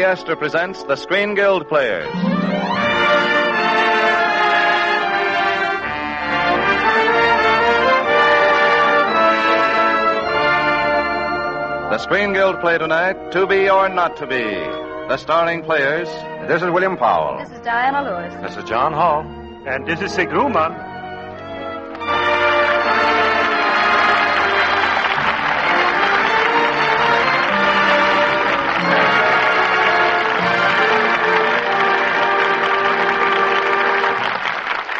Astor presents the Screen Guild Players. The Screen Guild play tonight, To Be or Not to Be. The starring players. This is William Powell. This is Diana Lewis. This is John Hall. And this is Ruman.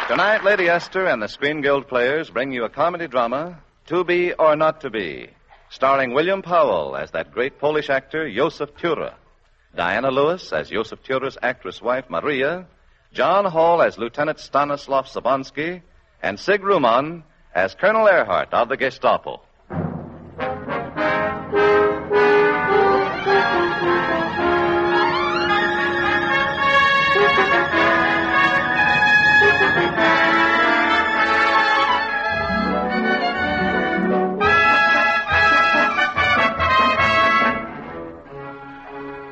Tonight, Lady Esther and the Screen Guild Players bring you a comedy drama, To Be or Not to Be, starring William Powell as that great Polish actor, Josef Tura, Diana Lewis as Josef Tura's actress wife, Maria, John Hall as Lieutenant Stanislav Sobinsky, and Sig Ruman as Colonel Ehrhardt of the Gestapo.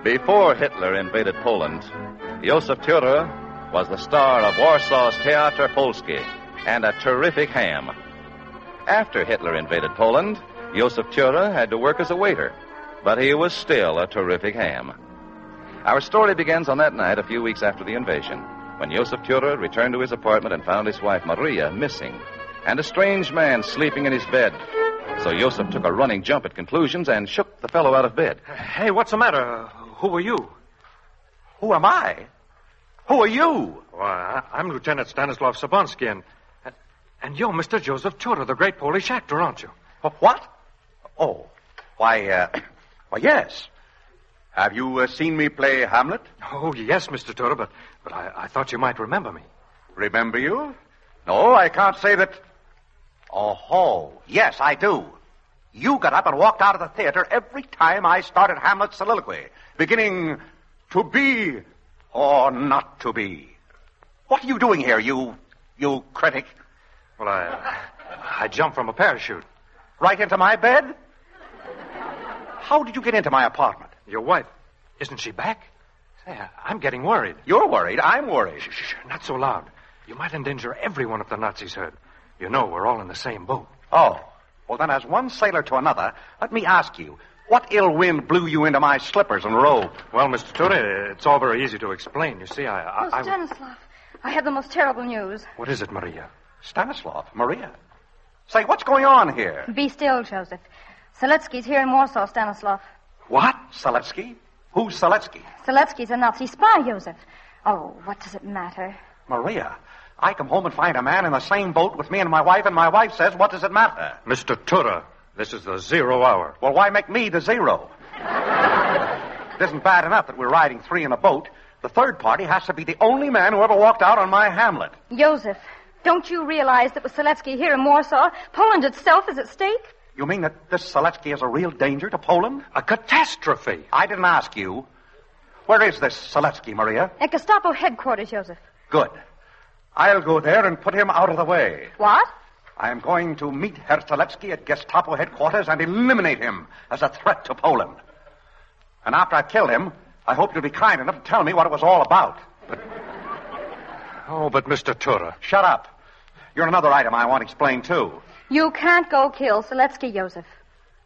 Before Hitler invaded Poland, Josef Tura was the star of Warsaw's Teatr Polski and a terrific ham. After Hitler invaded Poland, Josef Tura had to work as a waiter, but he was still a terrific ham. Our story begins on that night a few weeks after the invasion, when Josef Tura returned to his apartment and found his wife Maria missing, and a strange man sleeping in his bed. So Josef took a running jump at conclusions and shook the fellow out of bed. Hey, what's the matter? Who are you? Who am I? Who are you? Why, I'm Lieutenant Stanislav Sobinsky, and you're Mr. Josef Tura, the great Polish actor, aren't you? What? Oh, why, yes. Have you seen me play Hamlet? Oh, yes, Mr. Tura, but I thought you might remember me. Remember you? No, I can't say that. Oh, yes, I do. You got up and walked out of the theater every time I started Hamlet's soliloquy, beginning, to be or not to be. What are you doing here, you critic? Well, I jumped from a parachute. Right into my bed? How did you get into my apartment? Your wife, isn't she back? Say, I'm getting worried. You're worried. I'm worried. Shh, not so loud. You might endanger everyone if the Nazis heard. You know we're all in the same boat. Oh, well then, as one sailor to another, let me ask you, what ill wind blew you into my slippers and robe? Well, Mr. Tura, it's all very easy to explain. You see, Stanislav, I have the most terrible news. What is it, Maria? Stanislav, Maria. Say, what's going on here? Be still, Joseph. Seletsky's here in Warsaw, Stanislav. What? Seletsky? Who's Seletsky? Seletsky's a Nazi spy, Joseph. Oh, what does it matter? Maria, I come home and find a man in the same boat with me and my wife says, what does it matter? Mr. Tura, this is the 0 hour. Well, why make me the zero? It isn't bad enough that we're riding three in a boat. The third party has to be the only man who ever walked out on my Hamlet. Joseph, don't you realize that with Seletsky here in Warsaw, Poland itself is at stake? You mean that this Seletsky is a real danger to Poland? A catastrophe. I didn't ask you. Where is this Seletsky, Maria? At Gestapo headquarters, Joseph. Good. I'll go there and put him out of the way. What? I am going to meet Herr Seletsky at Gestapo headquarters and eliminate him as a threat to Poland. And after I've killed him, I hope you'll be kind enough to tell me what it was all about. But Mr. Tura. Shut up. You're another item I want explained, too. You can't go kill Seletsky, Joseph.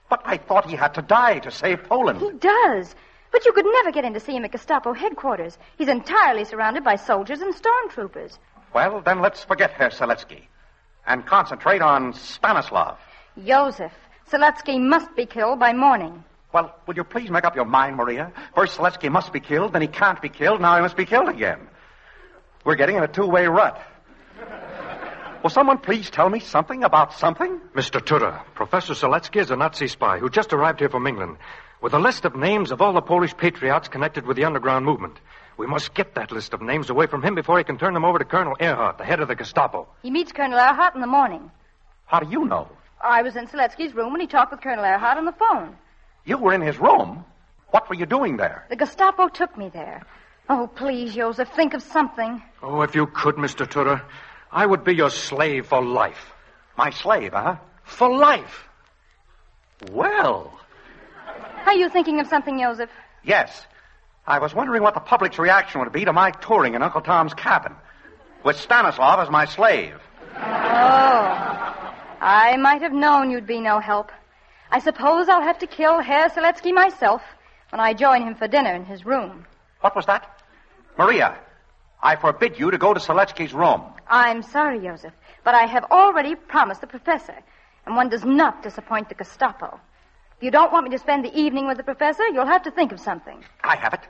But I thought he had to die to save Poland. He does. But you could never get in to see him at Gestapo headquarters. He's entirely surrounded by soldiers and stormtroopers. Well, then let's forget Herr Seletsky and concentrate on Stanislav. Joseph, Seletsky must be killed by morning. Well, will you please make up your mind, Maria? First, Seletsky must be killed, then he can't be killed, now he must be killed again. We're getting in a two-way rut. Will someone please tell me something about something? Mr. Tura, Professor Seletsky is a Nazi spy who just arrived here from England with a list of names of all the Polish patriots connected with the underground movement. We must get that list of names away from him before he can turn them over to Colonel Ehrhardt, the head of the Gestapo. He meets Colonel Ehrhardt in the morning. How do you know? I was in Seletsky's room when he talked with Colonel Ehrhardt on the phone. You were in his room? What were you doing there? The Gestapo took me there. Oh, please, Joseph, think of something. Oh, if you could, Mr. Tura, I would be your slave for life. My slave, huh? For life. Well. Are you thinking of something, Joseph? Yes. I was wondering what the public's reaction would be to my touring in Uncle Tom's cabin, with Stanislav as my slave. Oh, I might have known you'd be no help. I suppose I'll have to kill Herr Seletsky myself when I join him for dinner in his room. What was that? Maria, I forbid you to go to Seletsky's room. I'm sorry, Joseph, but I have already promised the professor, and one does not disappoint the Gestapo. If you don't want me to spend the evening with the professor, you'll have to think of something. I have it.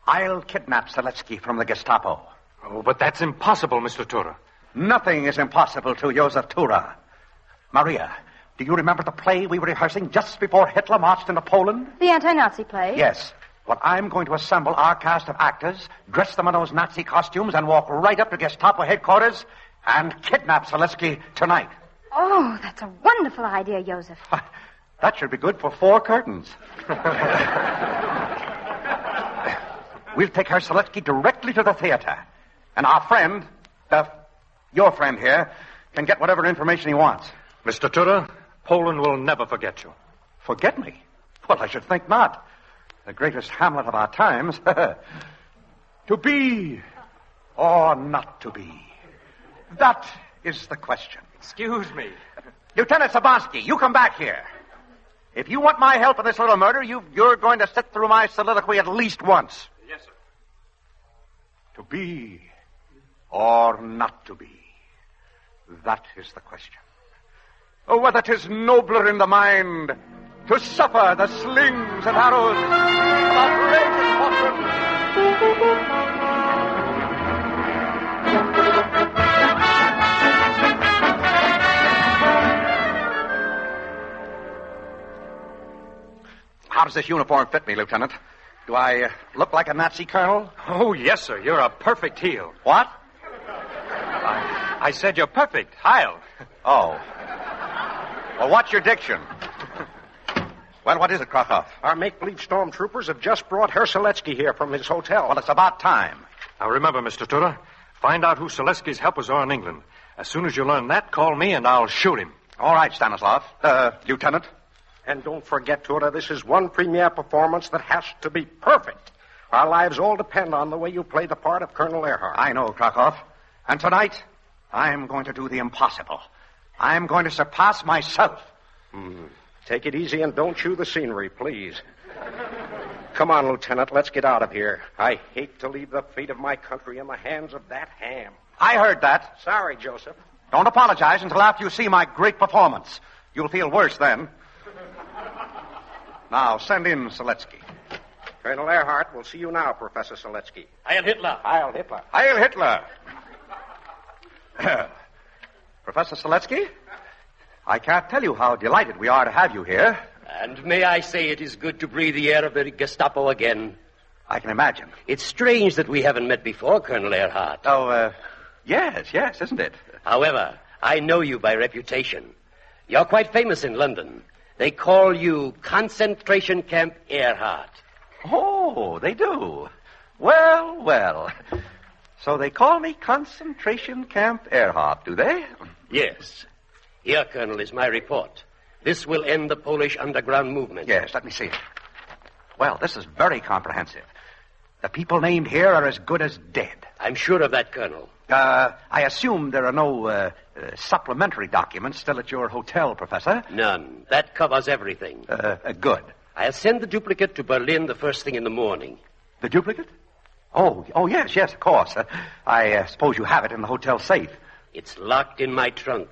I'll kidnap Seletsky from the Gestapo. Oh, but that's impossible, Mr. Tura. Nothing is impossible to Josef Tura. Maria, do you remember the play we were rehearsing just before Hitler marched into Poland? The anti-Nazi play? Yes. Well, I'm going to assemble our cast of actors, dress them in those Nazi costumes, and walk right up to Gestapo headquarters and kidnap Seletsky tonight. Oh, that's a wonderful idea, Joseph. That should be good for 4 curtains. We'll take Herr Seletsky directly to the theater. And our friend, your friend here, can get whatever information he wants. Mr. Tura, Poland will never forget you. Forget me? Well, I should think not. The greatest Hamlet of our times. To be or not to be? That is the question. Excuse me. Lieutenant Sobinsky, you come back here. If you want my help in this little murder, you're going to sit through my soliloquy at least once. Yes, sir. To be or not to be? That is the question. Oh, whether 'tis nobler in the mind to suffer the slings and arrows of outrageous fortune. How does this uniform fit me, Lieutenant? Do I look like a Nazi colonel? Oh, yes, sir. You're a perfect heel. What? I said you're perfect. Heil. Oh. Well, what's your diction? Well, what is it, Krakow? Our make-believe stormtroopers have just brought Herr Seletsky here from his hotel. Well, it's about time. Now, remember, Mr. Tura, find out who Seletsky's helpers are in England. As soon as you learn that, call me and I'll shoot him. All right, Stanislav. Lieutenant. And don't forget, Tura, this is one premiere performance that has to be perfect. Our lives all depend on the way you play the part of Colonel Ehrhardt. I know, Krakow. And tonight, I'm going to do the impossible. I'm going to surpass myself. Take it easy and don't chew the scenery, please. Come on, Lieutenant, let's get out of here. I hate to leave the fate of my country in the hands of that ham. I heard that. Sorry, Joseph. Don't apologize until after you see my great performance. You'll feel worse then. Now, send in Seletsky. Colonel Ehrhardt, we'll see you now, Professor Seletsky. Heil Hitler. Heil Hitler. Heil Hitler. Professor Seletsky, I can't tell you how delighted we are to have you here. And may I say it is good to breathe the air of the Gestapo again. I can imagine. It's strange that we haven't met before, Colonel Ehrhardt. Oh, yes, isn't it? However, I know you by reputation. You're quite famous in London. They call you Concentration Camp Ehrhardt. Oh, they do. Well. So they call me Concentration Camp Ehrhardt, do they? Yes. Here, Colonel, is my report. This will end the Polish underground movement. Yes, let me see it. Well, this is very comprehensive. The people named here are as good as dead. I'm sure of that, Colonel. I assume there are no supplementary documents still at your hotel, Professor? None. That covers everything. Good. I'll send the duplicate to Berlin the first thing in the morning. The duplicate? Oh, yes, of course. I suppose you have it in the hotel safe. It's locked in my trunk.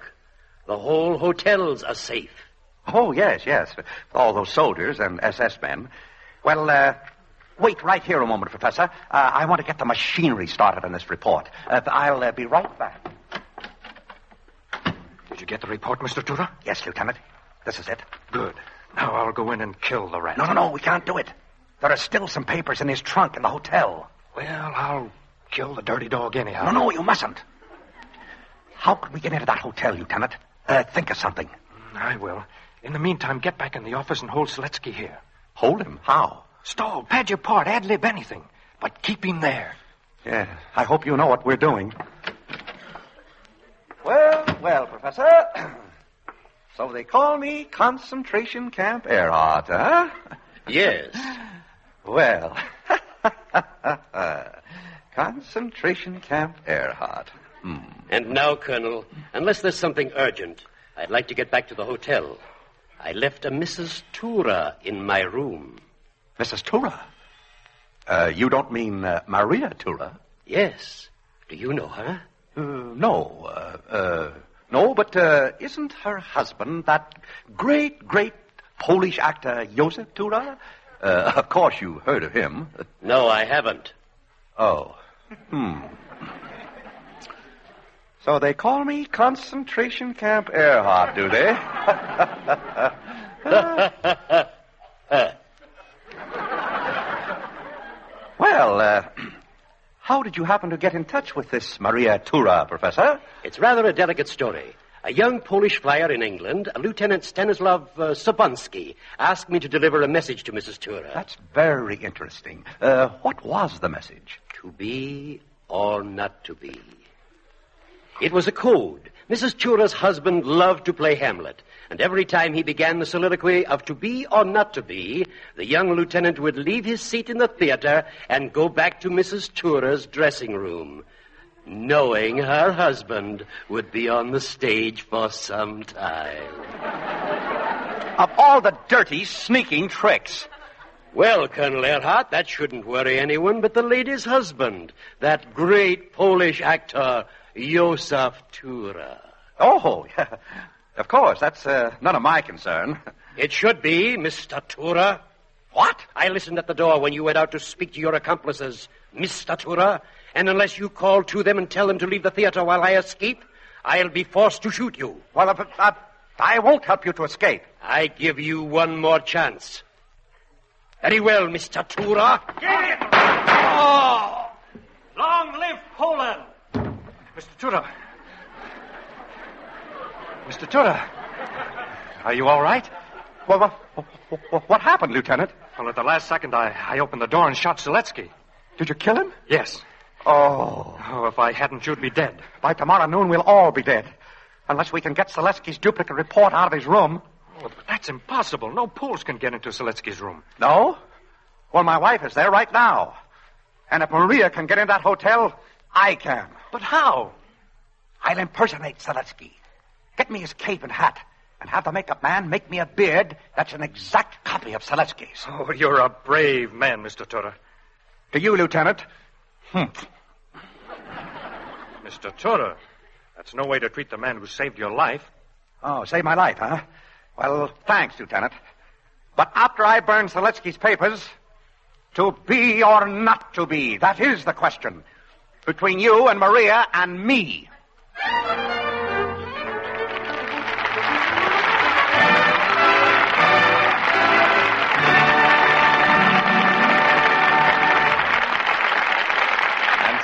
The whole hotels are safe. Oh, yes. All those soldiers and SS men. Well, wait right here a moment, Professor. I want to get the machinery started on this report. I'll be right back. Did you get the report, Mr. Tura? Yes, Lieutenant. This is it. Good. Now I'll go in and kill the rat. No, we can't do it. There are still some papers in his trunk in the hotel. Well, I'll kill the dirty dog anyhow. No, you mustn't. How could we get into that hotel, Lieutenant? Think of something. I will. In the meantime, get back in the office and hold Seletsky here. Hold him? How? Stall, pad your part, ad-lib anything. But keep him there. Yeah, I hope you know what we're doing. Well, Professor. So they call me Concentration Camp Ehrhardt, huh? Yes. Well, concentration camp Ehrhardt. And now, Colonel, unless there's something urgent, I'd like to get back to the hotel. I left a Mrs. Tura in my room. Mrs. Tura? You don't mean Maria Tura? Yes. Do you know her? No. No, but isn't her husband that great Polish actor Josef Tura? Of course you heard of him. No, I haven't. Oh. So they call me Concentration Camp Ehrhardt, do they? Well, how did you happen to get in touch with this Maria Tura, Professor? It's rather a delicate story. A young Polish flyer in England, Lieutenant Stanislav Sobinsky, asked me to deliver a message to Mrs. Tura. That's very interesting. What was the message? To be or not to be. It was a code. Mrs. Tura's husband loved to play Hamlet, and every time he began the soliloquy of to be or not to be, the young lieutenant would leave his seat in the theater and go back to Mrs. Tura's dressing room, knowing her husband would be on the stage for some time. Of all the dirty, sneaking tricks. Well, Colonel Ehrhardt, that shouldn't worry anyone but the lady's husband, that great Polish actor, Josef Tura. Oh, yeah. Of course, that's none of my concern. It should be, Mr. Tura. What? I listened at the door when you went out to speak to your accomplices, Mr. Tura, and unless you call to them and tell them to leave the theater while I escape, I'll be forced to shoot you. Well, I won't help you to escape. I give you one more chance. Very well, Mr. Tura. Get it! Oh! Long live Poland! Mr. Tura. Mr. Tura. Are you all right? Well, what happened, Lieutenant? Well, at the last second, I opened the door and shot Seletsky. Did you kill him? Yes. Oh, if I hadn't, you'd be dead. by tomorrow noon, we'll all be dead. Unless we can get Seletsky's duplicate report out of his room. Oh, but that's impossible. No Poles can get into Seletsky's room. No? Well, my wife is there right now. And if Maria can get in that hotel, I can. But how? I'll impersonate Seletsky. Get me his cape and hat, and have the makeup man make me a beard that's an exact copy of Seletsky's. Oh, you're a brave man, Mr. Tura. To you, Lieutenant. Mr. Tura, that's no way to treat the man who saved your life. Oh, saved my life, huh? Well, thanks, Lieutenant. But after I burn Seletsky's papers, to be or not to be, that is the question. Between you and Maria and me.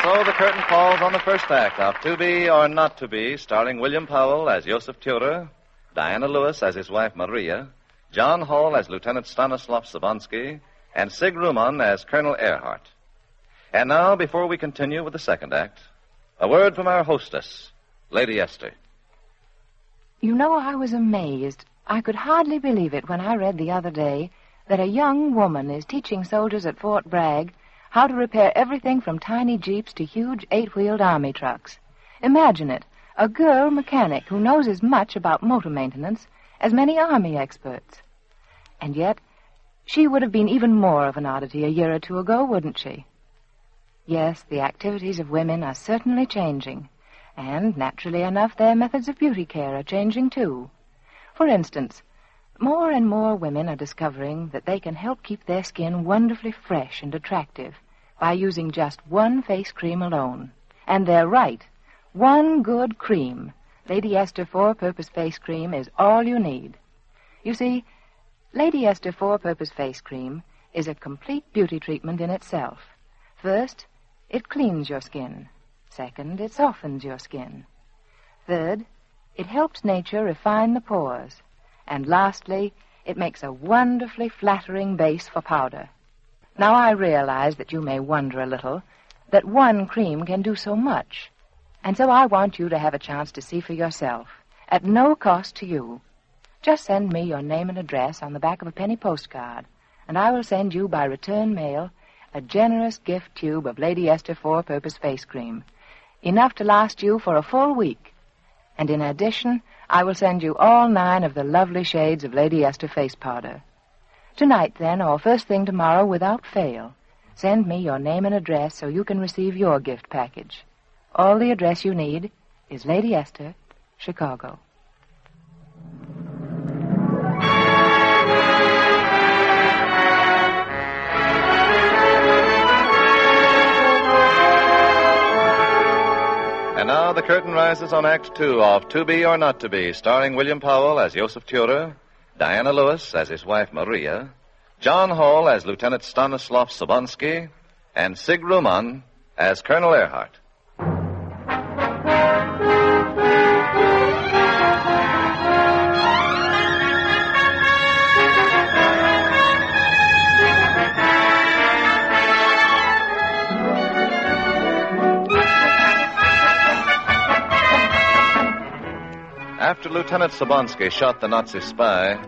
So the curtain falls on the first act of To Be or Not to Be, starring William Powell as Josef Tura, Diana Lewis as his wife Maria, John Hall as Lieutenant Stanislav Sobinsky, and Sig Ruman as Colonel Ehrhardt. And now, before we continue with the second act, a word from our hostess, Lady Esther. You know, I was amazed. I could hardly believe it when I read the other day that a young woman is teaching soldiers at Fort Bragg how to repair everything from tiny jeeps to huge 8-wheeled army trucks. Imagine it, a girl mechanic who knows as much about motor maintenance as many army experts. And yet, she would have been even more of an oddity a year or two ago, wouldn't she? Yes, the activities of women are certainly changing, and naturally enough, their methods of beauty care are changing too. For instance, more and more women are discovering that they can help keep their skin wonderfully fresh and attractive by using just one face cream alone. And they're right. One good cream, Lady Esther 4-Purpose Face Cream, is all you need. You see, Lady Esther 4-Purpose Face Cream is a complete beauty treatment in itself. First, it cleans your skin. Second, it softens your skin. Third, it helps nature refine the pores. And lastly, it makes a wonderfully flattering base for powder. Now, I realize that you may wonder a little that one cream can do so much. And so I want you to have a chance to see for yourself, at no cost to you. Just send me your name and address on the back of a penny postcard. and I will send you by return mail a generous gift tube of Lady Esther four-purpose face cream, enough to last you for a full week. And in addition, I will send you all 9 of the lovely shades of Lady Esther face powder. Tonight, then, or first thing tomorrow, without fail, send me your name and address so you can receive your gift package. All the address you need is Lady Esther, Chicago. And now the curtain rises on Act 2 of To Be or Not to Be, starring William Powell as Josef Tura, Diana Lewis as his wife Maria, John Hall as Lieutenant Stanislav Sobinsky, and Sig Ruman as Colonel Ehrhardt. After Lieutenant Sobinsky shot the Nazi spy,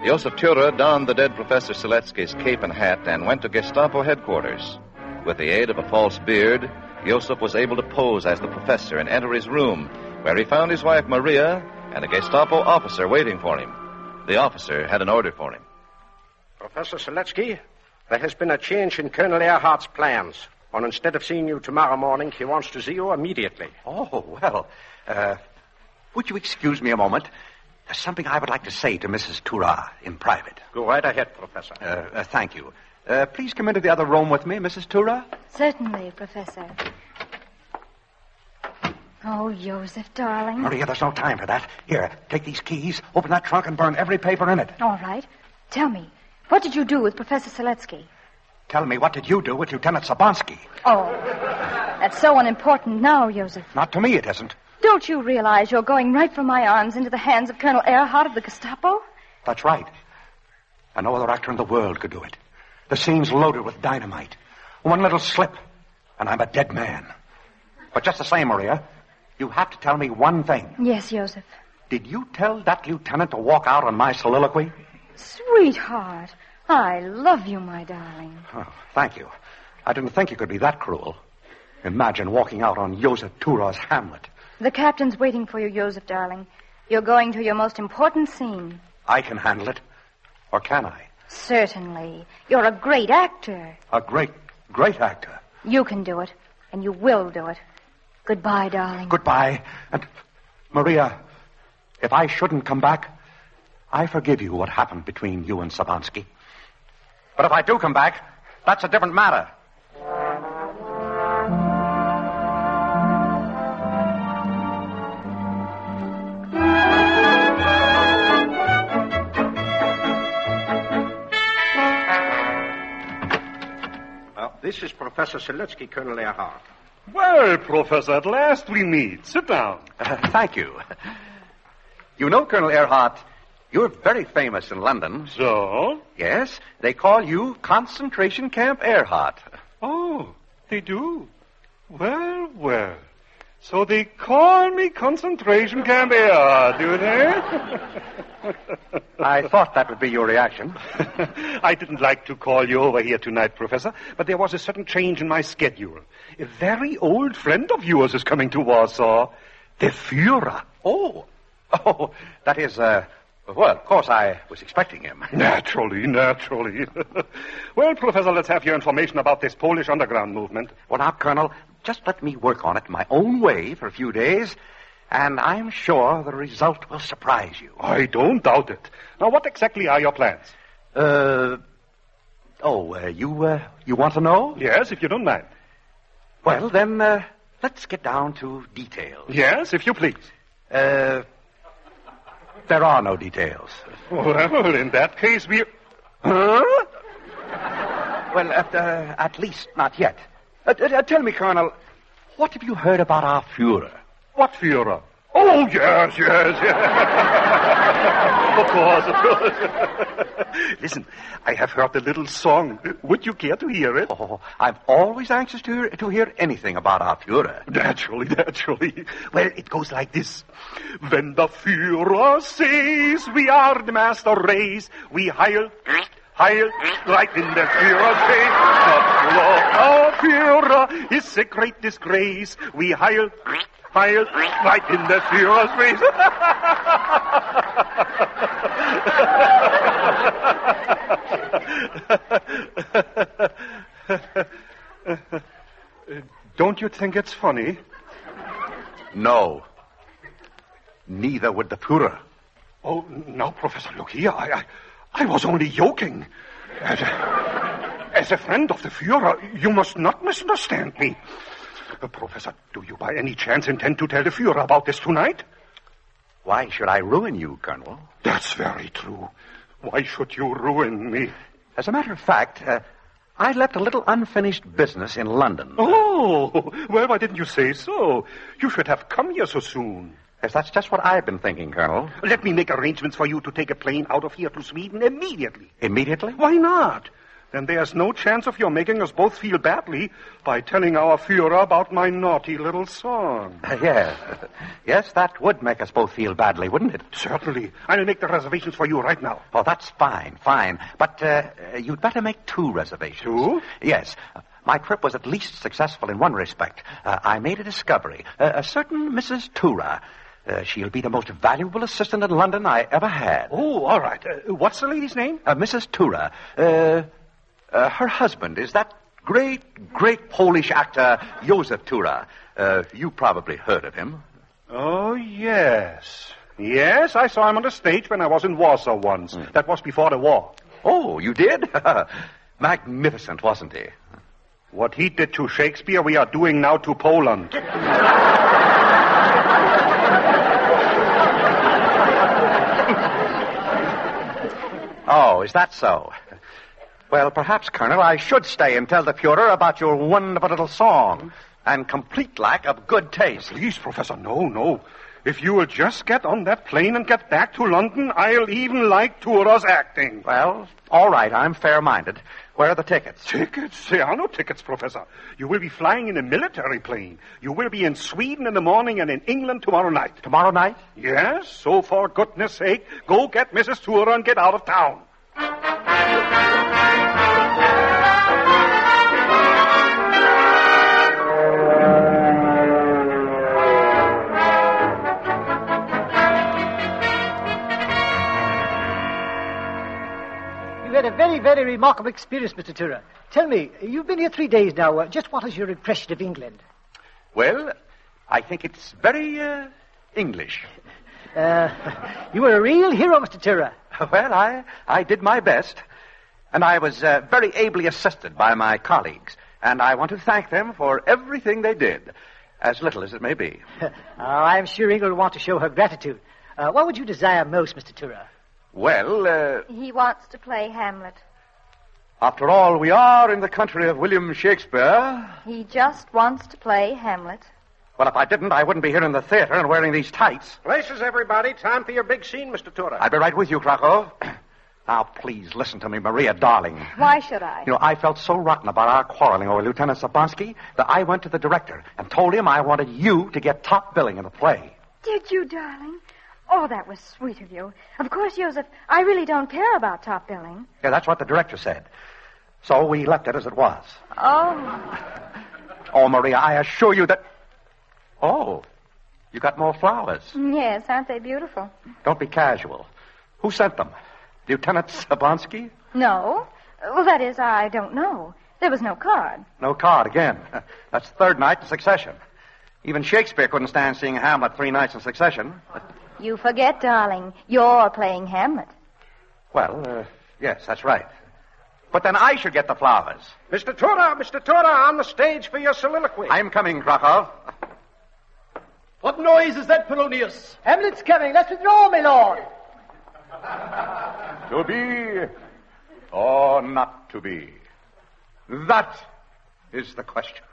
Josef Tura donned the dead Professor Seletsky's cape and hat and went to Gestapo headquarters. With the aid of a false beard, Josef was able to pose as the professor and enter his room, where he found his wife Maria and a Gestapo officer waiting for him. The officer had an order for him. Professor Seletsky, there has been a change in Colonel Ehrhardt's plans. And instead of seeing you tomorrow morning, he wants to see you immediately. Oh, well, would you excuse me a moment? There's something I would like to say to Mrs. Tura in private. Go right ahead, Professor. Thank you. Please come into the other room with me, Mrs. Tura. Certainly, Professor. Oh, Joseph, darling. Maria, there's no time for that. Here, take these keys, open that trunk, and burn every paper in it. All right. Tell me, what did you do with Professor Seletsky? Tell me, what did you do with Lieutenant Sobinsky? Oh, that's so unimportant now, Joseph. Not to me, it isn't. Don't you realize you're going right from my arms into the hands of Colonel Ehrhardt of the Gestapo? That's right. And no other actor in the world could do it. The scene's loaded with dynamite. One little slip, and I'm a dead man. But just the same, Maria, you have to tell me one thing. Yes, Joseph. Did you tell that lieutenant to walk out on my soliloquy? Sweetheart, I love you, my darling. Oh, thank you. I didn't think you could be that cruel. Imagine walking out on Josef Tura's Hamlet. The captain's waiting for you, Joseph, darling. You're going to your most important scene. I can handle it. Or can I? Certainly. You're a great actor. A great, great actor. You can do it, and you will do it. Goodbye, darling. Goodbye. And, Maria, if I shouldn't come back, I forgive you what happened between you and Sobinsky. But if I do come back, that's a different matter. This is Professor Seletsky, Colonel Ehrhardt. Well, Professor, at last we meet. Sit down. Thank you. You know, Colonel Ehrhardt, you're very famous in London. So? Yes, they call you Concentration Camp Ehrhardt. Oh, they do? Well, well. So they call me Concentration Camp Ehrhardt, do they? I thought that would be your reaction. I didn't like to call you over here tonight, Professor, but there was a sudden change in my schedule. A very old friend of yours is coming to Warsaw, the Führer. Oh, that is, well, of course I was expecting him. Naturally. Well, Professor, let's have your information about this Polish underground movement. Well, now, Colonel, just let me work on it my own way for a few days, and I'm sure the result will surprise you. I don't doubt it. Now, what exactly are your plans? You want to know? Yes, if you don't mind. Well, then, let's get down to details. Yes, if you please. There are no details. Well, in that case, we... Huh? Well, at least not yet. Tell me, Colonel, what have you heard about our Führer? What Führer? Oh, yes. Of course. Listen, I have heard a little song. Would you care to hear it? Oh, I'm always anxious to hear anything about our Führer. Naturally. Well, it goes like this. When the Führer says we are the master race, we heil Heil, right in the Führer's face. Our Führer is a great disgrace. We heil, right in the Führer's face. Don't you think it's funny? No. Neither would the Führer. Oh, now, Professor, look here. I was only joking. As a friend of the Führer, you must not misunderstand me. Professor, do you by any chance intend to tell the Führer about this tonight? Why should I ruin you, Colonel? That's very true. Why should you ruin me? As a matter of fact, I left a little unfinished business in London. Oh, well, why didn't you say so? You should have come here so soon. Yes, that's just what I've been thinking, Colonel. Let me make arrangements for you to take a plane out of here to Sweden immediately. Immediately? Why not? Then there's no chance of your making us both feel badly by telling our Führer about my naughty little song. Yes. Yes, that would make us both feel badly, wouldn't it? Certainly. I'll make the reservations for you right now. Oh, that's fine. But you'd better make 2 reservations. 2? Yes. My trip was at least successful in one respect. I made a discovery. A certain Mrs. Tura. She'll be the most valuable assistant in London I ever had. Oh, all right. What's the lady's name? Mrs. Tura. Her husband is that great Polish actor, Josef Tura. You probably heard of him. Oh, yes. Yes, I saw him on the stage when I was in Warsaw once. That was before the war. Oh, you did? Magnificent, wasn't he? What he did to Shakespeare, we are doing now to Poland. Oh, is that so? Well, perhaps, Colonel, I should stay and tell the Führer about your wonderful little song and complete lack of good taste. Please, Professor, no. If you will just get on that plane and get back to London, I'll even like Tura's acting. Well, all right, I'm fair-minded. Where are the tickets? Tickets? There are no tickets, Professor. You will be flying in a military plane. You will be in Sweden in the morning and in England tomorrow night. Tomorrow night? Yes, so for goodness sake, go get Mrs. Tura and get out of town. You had a very, very remarkable experience, Mr. Tura. Tell me, you've been here 3 days now. Just what is your impression of England? Well, I think it's very, English. You were a real hero, Mr. Tura. Well, I did my best. And I was very ably assisted by my colleagues. And I want to thank them for everything they did, as little as it may be. I'm sure England will want to show her gratitude. What would you desire most, Mr. Tura? Well, He wants to play Hamlet. After all, we are in the country of William Shakespeare. He just wants to play Hamlet. Well, if I didn't, I wouldn't be here in the theater and wearing these tights. Places, everybody. Time for your big scene, Mr. Tura. I'll be right with you, Krakow. Now, please listen to me, Maria, darling. Why should I? You know, I felt so rotten about our quarreling over Lieutenant Sobinsky that I went to the director and told him I wanted you to get top billing in the play. Did you, darling? Oh, that was sweet of you. Of course, Joseph, I really don't care about top billing. Yeah, that's what the director said. So we left it as it was. Oh. Oh, Maria, I assure you that... Oh, you got more flowers. Yes, aren't they beautiful? Don't be casual. Who sent them? Lieutenant Sobinsky? No. Well, that is, I don't know. There was no card. No card again. That's the 3rd night in succession. Even Shakespeare couldn't stand seeing Hamlet 3 nights in succession. You forget, darling. You're playing Hamlet. Well, yes, that's right. But then I should get the flowers. Mr. Tura, on the stage for your soliloquy. I'm coming, Krakow. What noise is that, Polonius? Hamlet's coming. Let's withdraw, my lord. To be or not to be? That is the question.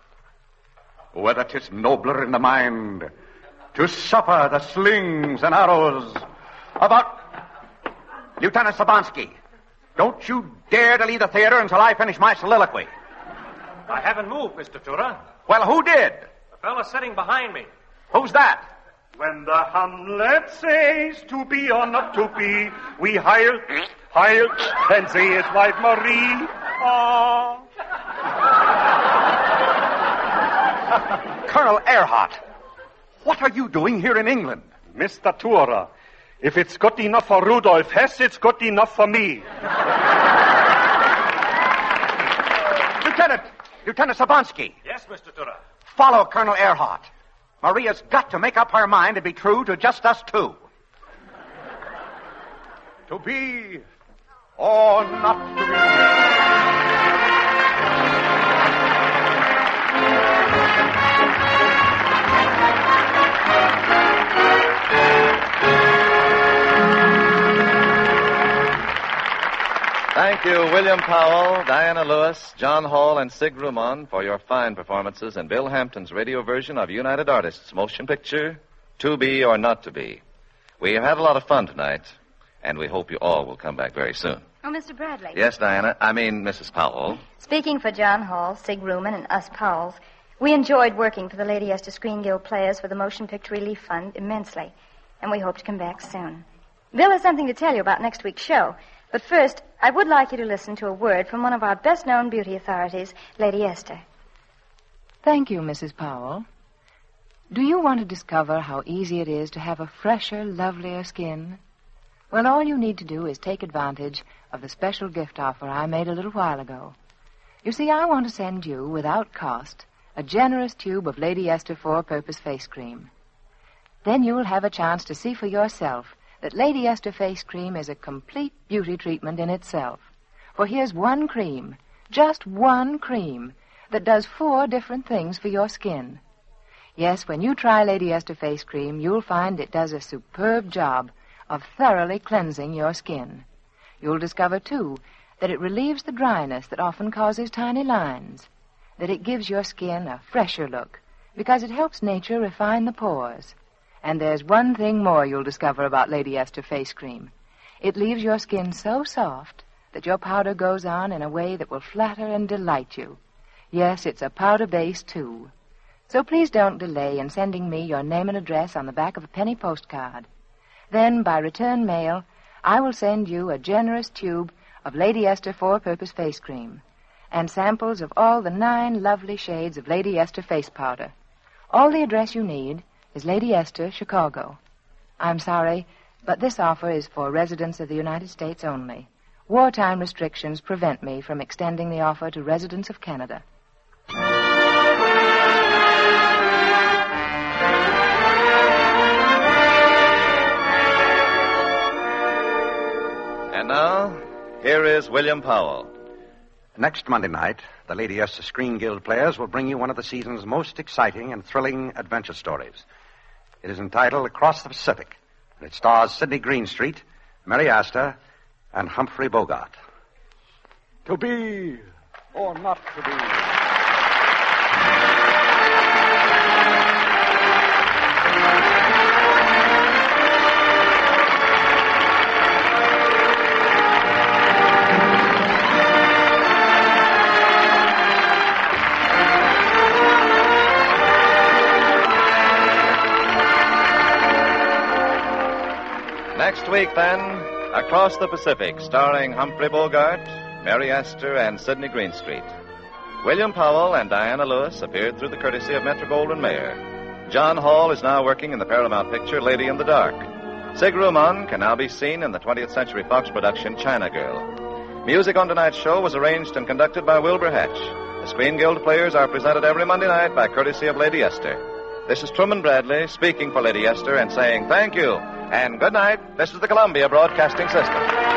Whether 'tis nobler in the mind to suffer the slings and arrows about... Lieutenant Sobinsky, don't you dare to leave the theater until I finish my soliloquy. I haven't moved, Mr. Tura. Well, who did? The fellow sitting behind me. Who's that? When the Hamlet says to be or not to be, we heil, and say his wife Marie. Ah. Colonel Ehrhardt, what are you doing here in England? Mr. Tura, if it's good enough for Rudolf Hess, it's good enough for me. Lieutenant Sobinsky. Yes, Mr. Tura. Follow Colonel Ehrhardt. Maria's got to make up her mind to be true to just us two. To be or not to be. Thank you, William Powell, Diana Lewis, John Hall, and Sig Ruman for your fine performances in Bill Hampton's radio version of United Artists' motion picture, To Be or Not to Be. We have had a lot of fun tonight, and we hope you all will come back very soon. Oh, Mr. Bradley. Yes, Diana. I mean, Mrs. Powell. Speaking for John Hall, Sig Ruman, and us Powells, we enjoyed working for the Lady Esther Screen Guild Players for the Motion Picture Relief Fund immensely, and we hope to come back soon. Bill has something to tell you about next week's show. But first, I would like you to listen to a word from one of our best-known beauty authorities, Lady Esther. Thank you, Mrs. Powell. Do you want to discover how easy it is to have a fresher, lovelier skin? Well, all you need to do is take advantage of the special gift offer I made a little while ago. You see, I want to send you, without cost, a generous tube of Lady Esther Four-Purpose Face Cream. Then you'll have a chance to see for yourself that Lady Esther Face Cream is a complete beauty treatment in itself. For here's one cream, just one cream, that does 4 different things for your skin. Yes, when you try Lady Esther Face Cream, you'll find it does a superb job of thoroughly cleansing your skin. You'll discover, too, that it relieves the dryness that often causes tiny lines, that it gives your skin a fresher look, because it helps nature refine the pores. And there's one thing more you'll discover about Lady Esther Face Cream. It leaves your skin so soft that your powder goes on in a way that will flatter and delight you. Yes, it's a powder base, too. So please don't delay in sending me your name and address on the back of a penny postcard. Then, by return mail, I will send you a generous tube of Lady Esther Four-Purpose Face Cream and samples of all the 9 lovely shades of Lady Esther Face Powder. All the address you need is Lady Esther, Chicago. I'm sorry, but this offer is for residents of the United States only. Wartime restrictions prevent me from extending the offer to residents of Canada. And now, here is William Powell. Next Monday night, the Lady Esther Screen Guild Players will bring you one of the season's most exciting and thrilling adventure stories. It is entitled Across the Pacific, and it stars Sidney Greenstreet, Mary Astor, and Humphrey Bogart. To be or not to be. Next week, then, Across the Pacific, starring Humphrey Bogart, Mary Astor, and Sidney Greenstreet. William Powell and Diana Lewis appeared through the courtesy of Metro-Goldwyn-Mayer. John Hall is now working in the Paramount picture Lady in the Dark. Sig Ruman can now be seen in the 20th Century Fox production China Girl. Music on tonight's show was arranged and conducted by Wilbur Hatch. The Screen Guild Players are presented every Monday night by courtesy of Lady Esther. This is Truman Bradley speaking for Lady Esther and saying thank you and good night. This is the Columbia Broadcasting System.